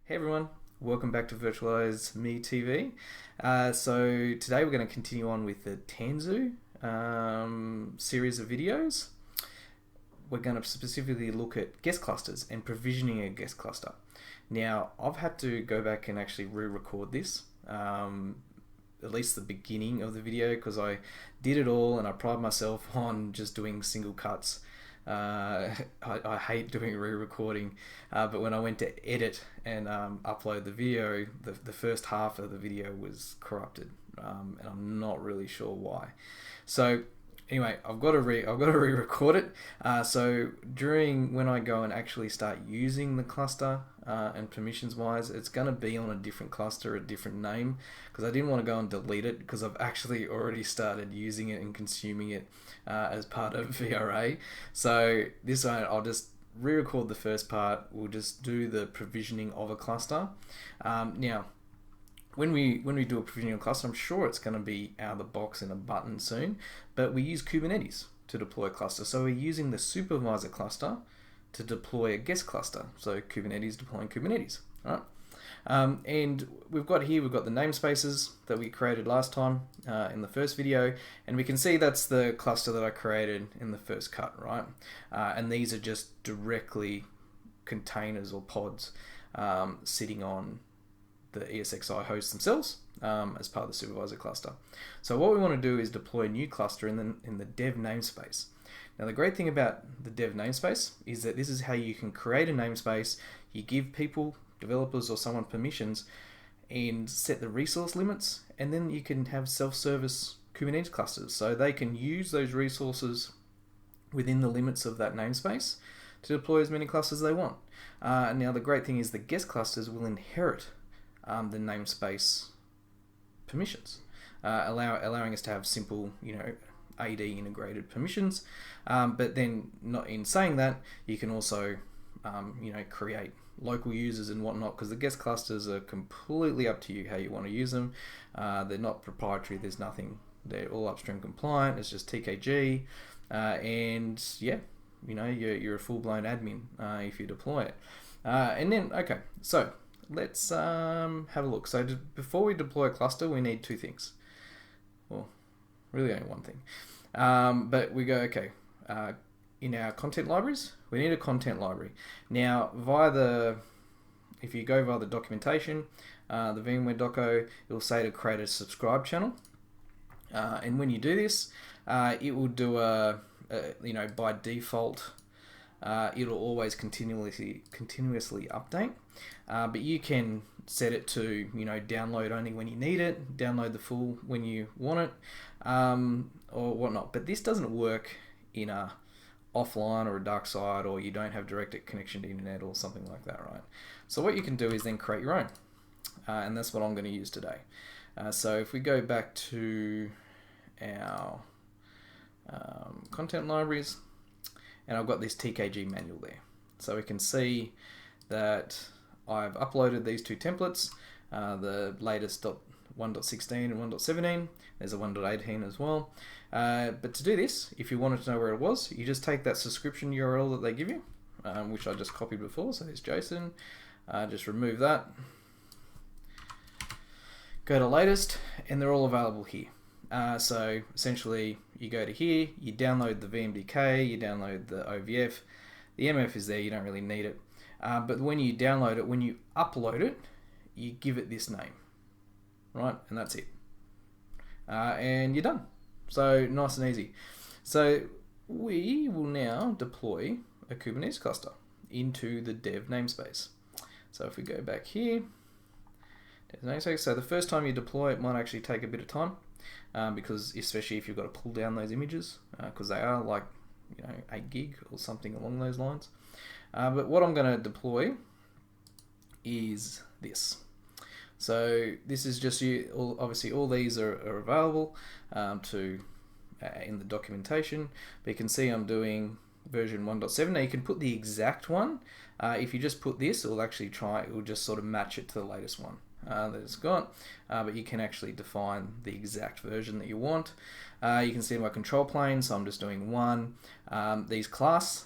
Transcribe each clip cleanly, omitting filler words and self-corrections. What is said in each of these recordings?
Hey everyone, welcome back to Virtualize Me TV. So today we're going to continue on with the Tanzu series of videos. We're going to specifically look at guest clusters and provisioning a guest cluster. Now I've had to go back and actually re-record this, at least the beginning of the video, because I did it all and I pride myself on just doing single cuts. I hate doing re-recording, but when I went to edit and upload the video, the first half of the video was corrupted, and I'm not really sure why. So anyway, I've got to re-record it. So when I go and actually start using the cluster and permissions wise, it's going to be on a different cluster, a different name, because I didn't want to go and delete it because I've actually already started using it and consuming it as part of VRA. So this one, I'll just re-record the first part. We'll just do the provisioning of a cluster. Now, when we do a provisioning of a cluster, I'm sure it's going to be out of the box in a button soon, but we use Kubernetes to deploy a cluster. So we're using the supervisor cluster to deploy a guest cluster. So Kubernetes deploying Kubernetes, right? And we've got the namespaces that we created last time in the first video, and we can see that's the cluster that I created in the first cut, right? And these are just directly containers or pods sitting on the ESXi hosts themselves as part of the supervisor cluster. So what we want to do is deploy a new cluster in the dev namespace. Now the great thing about the dev namespace is that this is how you can create a namespace. You give people, developers or someone, permissions and set the resource limits, and then you can have self-service Kubernetes clusters, so they can use those resources within the limits of that namespace to deploy as many clusters as they want. Now the great thing is the guest clusters will inherit the namespace permissions, allowing us to have simple, AD integrated permissions. But then, not in saying that, you can also, create local users and whatnot, because the guest clusters are completely up to you how you want to use them. They're not proprietary. There's nothing. They're all upstream compliant. It's just TKG, and yeah, you're a full-blown admin if you deploy it. And then, okay, so let's have a look. So before we deploy a cluster, we need two things. Well, really only one thing. But we go, okay, in our content libraries, we need a content library. Now, if you go via the documentation, the VMware doco, it will say to create a subscribe channel. And when you do this, it will do by default, it'll always continuously update. But you can set it to download only when you need it, download the full when you want it, or whatnot. But this doesn't work in a offline or a dark side, or you don't have direct connection to internet or something like that, right? So what you can do is then create your own, and that's what I'm going to use today. So if we go back to our content libraries, and I've got this TKG manual there, so we can see that I've uploaded these two templates, the latest 1.16 and 1.17. There's a 1.18 as well. But to do this, if you wanted to know where it was, you just take that subscription URL that they give you, which I just copied before. So there's Jason. Just remove that. Go to latest, and they're all available here. So essentially, you go to here, you download the VMDK, you download the OVF. The MF is there, you don't really need it. But when you download it, when you upload it, you give it this name, right? And that's it. And you're done. So nice and easy. So we will now deploy a Kubernetes cluster into the dev namespace. So if we go back here, dev namespace. So the first time you deploy it might actually take a bit of time, because especially if you've got to pull down those images, because they are like 8 gig or something along those lines. But what I'm going to deploy is this. So this is just obviously all these are available in the documentation, but you can see I'm doing version 1.7. Now you can put the exact one. If you just put this, it will just sort of match it to the latest one that it's got, but you can actually define the exact version that you want. You can see my control plane, so I'm just doing one. These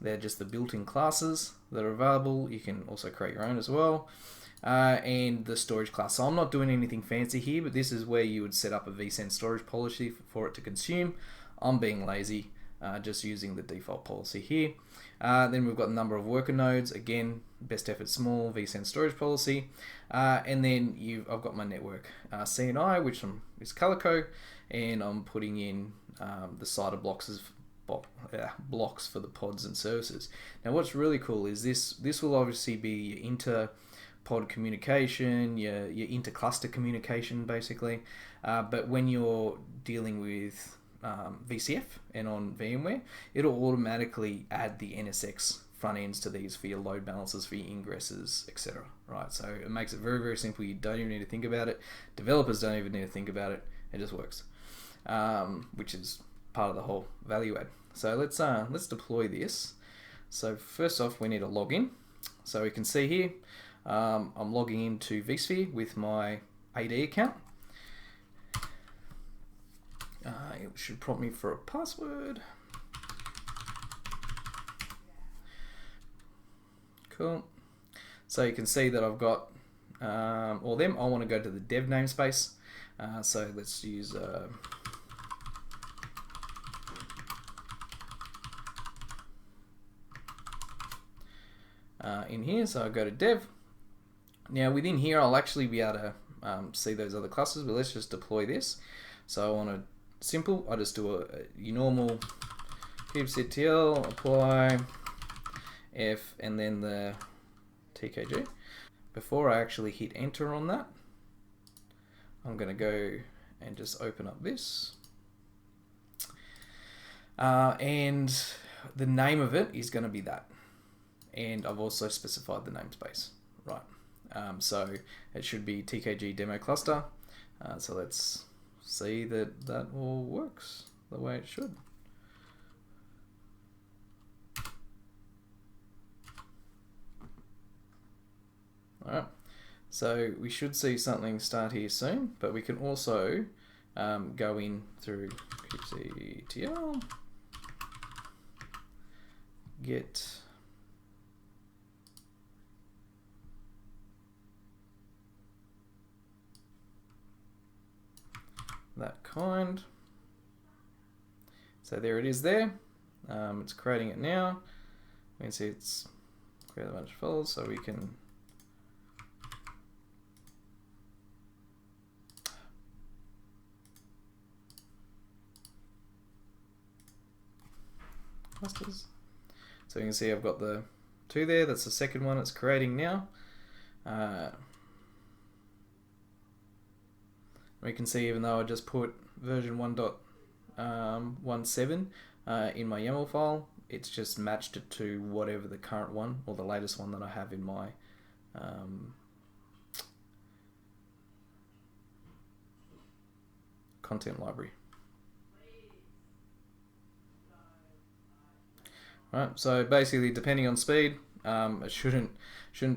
they're just the built-in classes that are available. You can also create your own as well. and the storage class. So I'm not doing anything fancy here, but this is where you would set up a vSphere storage policy for it to consume. I'm being lazy, just using the default policy here. Then we've got the number of worker nodes, again, best effort small, vSphere storage policy. And then I've got my network CNI, which is Calico, and I'm putting in the CIDR blocks for the pods and services. Now what's really cool is this will obviously be your inter-pod communication, your inter-cluster communication basically, but when you're dealing with VCF and on VMware, it'll automatically add the NSX front ends to these for your load balancers, for your ingresses, etc. Right, so it makes it very, very simple. You don't even need to think about it. Developers don't even need to think about it. It just works, which is part of the whole value add. So let's deploy this. So first off, we need to log in. So we can see here, I'm logging into vSphere with my AD account. It should prompt me for a password. Cool. So you can see that I've got all them. I want to go to the dev namespace. So let's use in here. So I go to dev. Now within here, I'll actually be able to see those other clusters, but let's just deploy this. So I want to simple. I just do your normal kubectl apply f and then the TKG. Before I actually hit enter on that, I'm going to go and just open up this, and the name of it is going to be that, and I've also specified the namespace, right? So it should be TKG demo cluster. So let's see that that all works the way it should. Alright, so we should see something start here soon, but we can also go in through kubectl, get that kind. So there it is there. It's creating it now. We can see it's created a bunch of folders, so we can clusters. So you can see I've got the 2 there. That's the second one it's creating now. We can see even though I just put version 1.17 in my YAML file, it's just matched it to whatever the current one or the latest one that I have in my content library. Right, so basically, depending on speed, it shouldn't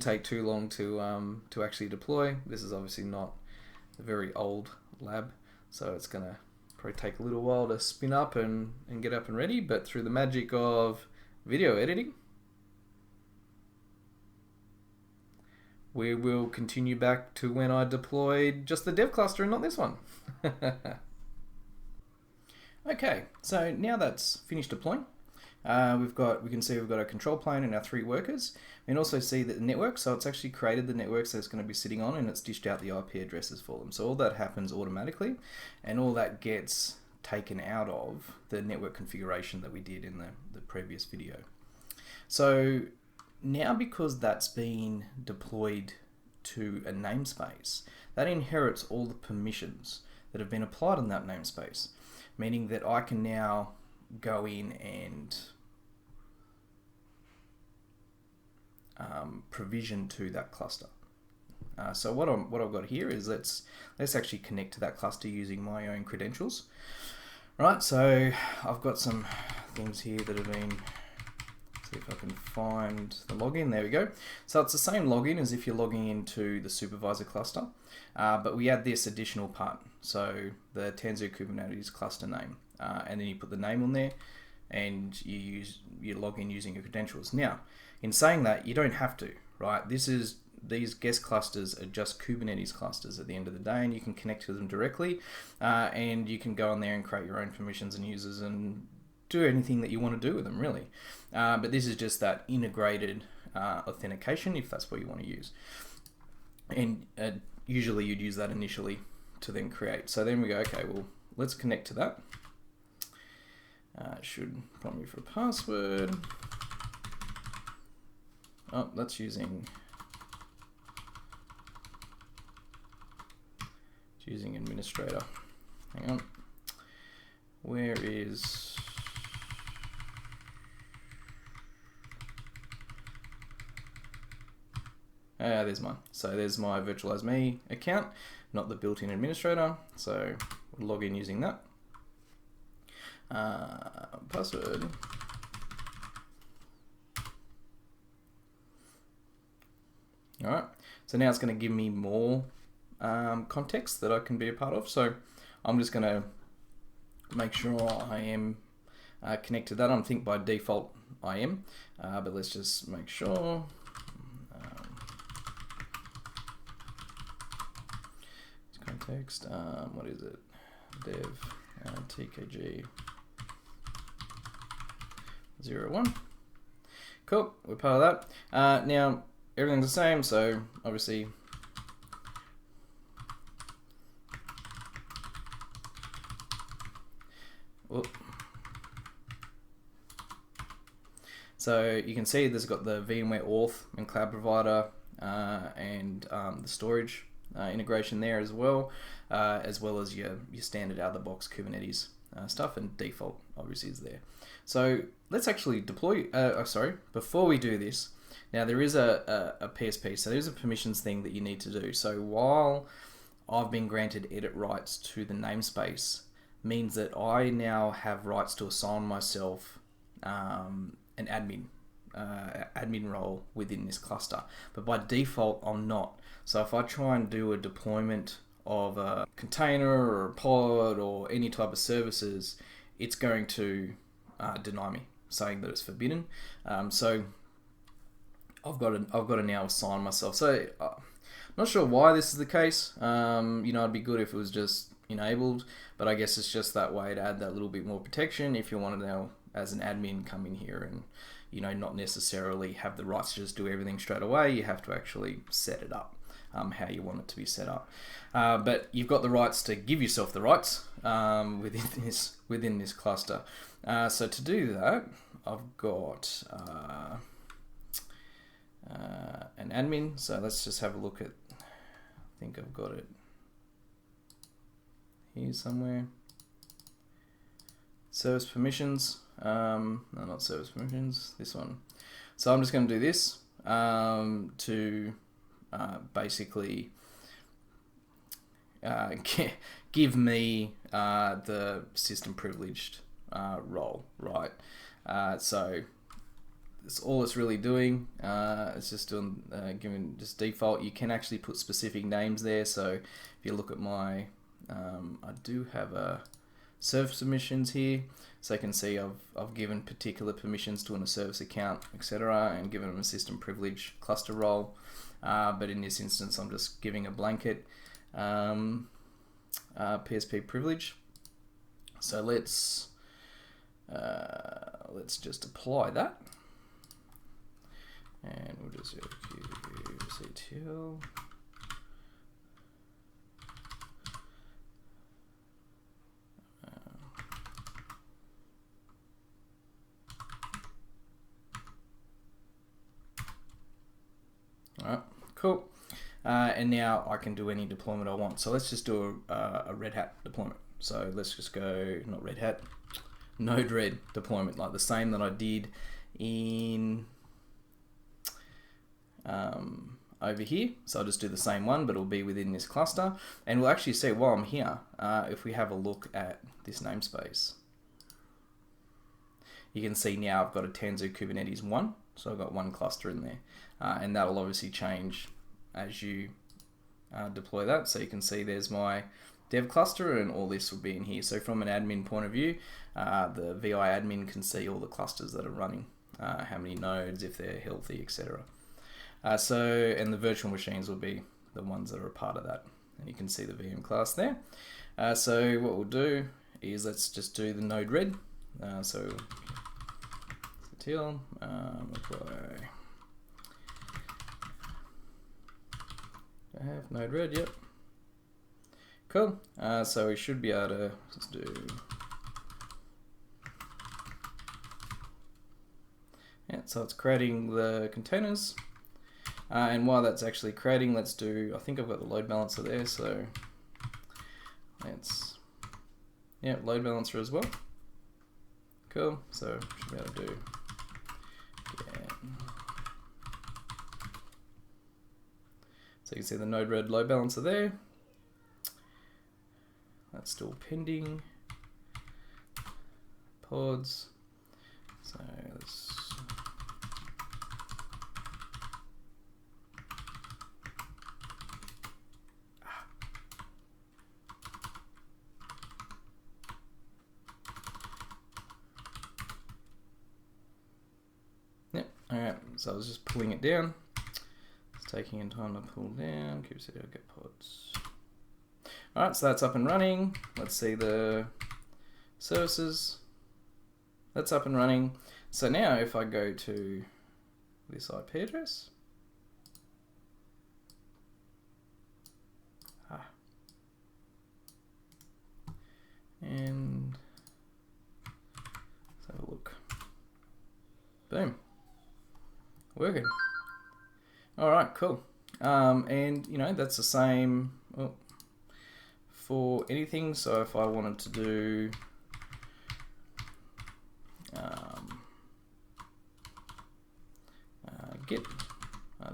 take too long to actually deploy. This is obviously not a very old lab, so it's gonna probably take a little while to spin up and get up and ready, but through the magic of video editing, we will continue back to when I deployed just the dev cluster and not this one. Okay, so now that's finished deploying. We can see we've got a control plane and our 3 workers. We can also see that the network, so it's actually created the networks that it's going to be sitting on, and it's dished out the IP addresses for them. So all that happens automatically, and all that gets taken out of the network configuration that we did in the previous video. So now, because that's been deployed to a namespace, that inherits all the permissions that have been applied on that namespace, meaning that I can now go in and provision to that cluster. So what I've got here is let's actually connect to that cluster using my own credentials. Right, so I've got some things here that have been, see if I can find the login. There we go. So it's the same login as if you're logging into the supervisor cluster, but we add this additional part. So the Tanzu Kubernetes cluster name, and then you put the name on there, and you log in using your credentials. Now, in saying that, you don't have to, right? This is these guest clusters are just Kubernetes clusters at the end of the day, and you can connect to them directly, and you can go on there and create your own permissions and users and do anything that you want to do with them, really. But this is just that integrated authentication, if that's what you want to use. And usually you'd use that initially to then create. So then we go, okay, well, let's connect to that. Should prompt me for a password. Oh, that's using administrator. Hang on. Where is... there's mine. So there's my virtualize me account, not the built-in administrator. So we'll log in using that. Password. All right. So now it's going to give me more context that I can be a part of. So I'm just going to make sure I am connected to that. I think by default I am, but let's just make sure. Context, what is it? Dev TKG 01. Cool, we're part of that. Now everything's the same, so obviously so you can see there's got the VMware auth and cloud provider and the storage integration there as well as your standard out-of-the-box Kubernetes stuff, and default obviously is there. So let's actually deploy, before we do this, now there is a PSP, so there's a permissions thing that you need to do. So while I've been granted edit rights to the namespace, means that I now have rights to assign myself an admin role within this cluster, but by default I'm not. So if I try and do a deployment of a container or a pod or any type of services, it's going to deny me, saying that it's forbidden. So I've got to now assign myself. So not sure why this is the case. It'd be good if it was just enabled, but I guess it's just that way to add that little bit more protection. If you want to now, as an admin, come in here and not necessarily have the rights to just do everything straight away, you have to actually set it up how you want it to be set up. But you've got the rights to give yourself the rights within this cluster. So to do that, I've got an admin. So let's just have a look at, I think I've got it here somewhere. Service permissions. No, not service permissions, this one. So I'm just going to do this to basically give me the system privileged role, right? So that's all it's really doing. It's just doing giving just default. You can actually put specific names there. So if you look at my, I do have a service permissions here, so you can see I've given particular permissions to a service account, etc., and given them a system privilege cluster role. But in this instance, I'm just giving a blanket PSP privilege. So let's just apply that, and we'll just go kubectl. Alright, cool. And now I can do any deployment I want. So let's just do a Red Hat deployment. So let's just go, not Red Hat, Node-RED deployment, like the same that I did in over here. So I'll just do the same one, but it'll be within this cluster. And we'll actually see while I'm here, if we have a look at this namespace, you can see now I've got a Tanzu Kubernetes 1. So I've got one cluster in there, and that will obviously change as you deploy that. So you can see there's my dev cluster, and all this will be in here. So from an admin point of view, the VI admin can see all the clusters that are running, how many nodes, if they're healthy, etc. And the virtual machines will be the ones that are a part of that. And you can see the VM class there. So what we'll do is let's just do the node red. So teal apply. I have node red, yep. Cool. So we should be able to just do. Yeah, so it's creating the containers. And while that's actually creating, let's do, I think I've got the load balancer there, so let's, yeah, load balancer as well. Cool, so should be able to do, yeah. So you can see the node red load balancer there. That's still pending. Pods, so let's, alright, so I was just pulling it down. It's taking in time to pull down. Kubernetes get pods. Alright, so that's up and running. Let's see the services. That's up and running. So now if I go to this IP address. And let's have a look. Boom. Working. All right, cool. And you know, that's the same for anything. So if I wanted to do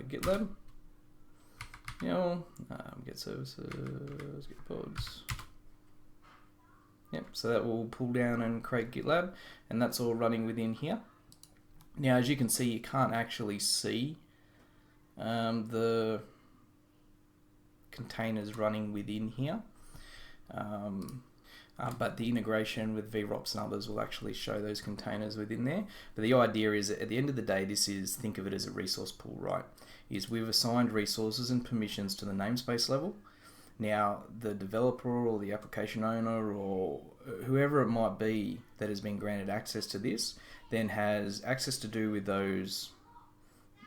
GitLab, you know, get services, get pods. Yep, so that will pull down and create GitLab, and that's all running within here. Now, as you can see, you can't actually see the containers running within here, but the integration with VROPS and others will actually show those containers within there. But the idea is, at the end of the day, this is, think of it as a resource pool, right? Is we've assigned resources and permissions to the namespace level. Now, the developer or the application owner or whoever it might be that has been granted access to this then has access to do with those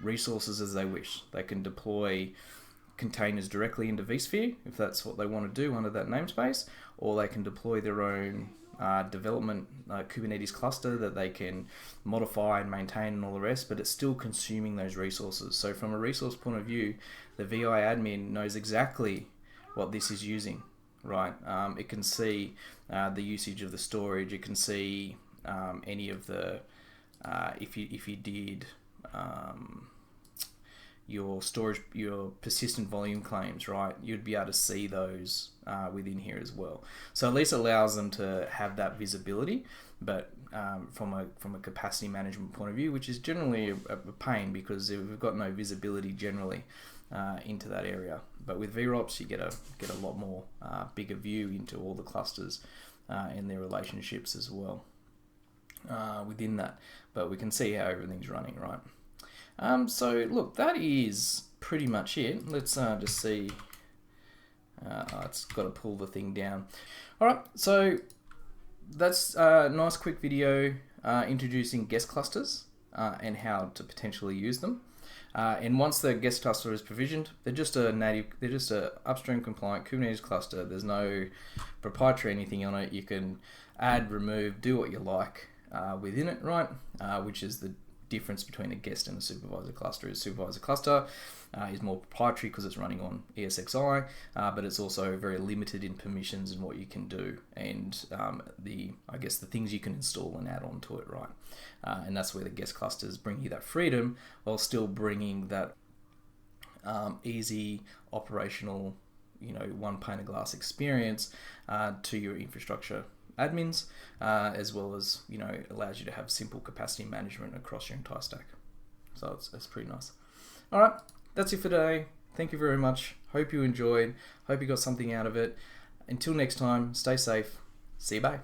resources as they wish. They can deploy containers directly into vSphere if that's what they want to do under that namespace, or they can deploy their own development Kubernetes cluster that they can modify and maintain and all the rest, but it's still consuming those resources. So from a resource point of view, the VI admin knows exactly what this is using, right? It can see the usage of the storage. It can see any of the if you did your storage, your persistent volume claims, right? You'd be able to see those within here as well. So at least it allows them to have that visibility, but from a capacity management point of view, which is generally a pain because we've got no visibility generally into that area. But with VROPS, you get a lot more bigger view into all the clusters and their relationships as well within that. But we can see how everything's running, right? So look, that is pretty much it. Let's just see. It's got to pull the thing down. All right, so that's a nice quick video introducing guest clusters and how to potentially use them. And once the guest cluster is provisioned, they're just a upstream compliant Kubernetes cluster. There's no proprietary anything on it. You can add, remove, do what you like within it, right? Which is the difference between a guest and a supervisor cluster. Is supervisor cluster is more proprietary because it's running on ESXi, but it's also very limited in permissions and what you can do, and I guess the things you can install and add on to it, right? And that's where the guest clusters bring you that freedom while still bringing that easy operational, one pane of glass experience to your infrastructure admins, as well as, allows you to have simple capacity management across your entire stack. So it's pretty nice. All right, that's it for today. Thank you very much. Hope you enjoyed. Hope you got something out of it. Until next time, stay safe. See you, bye.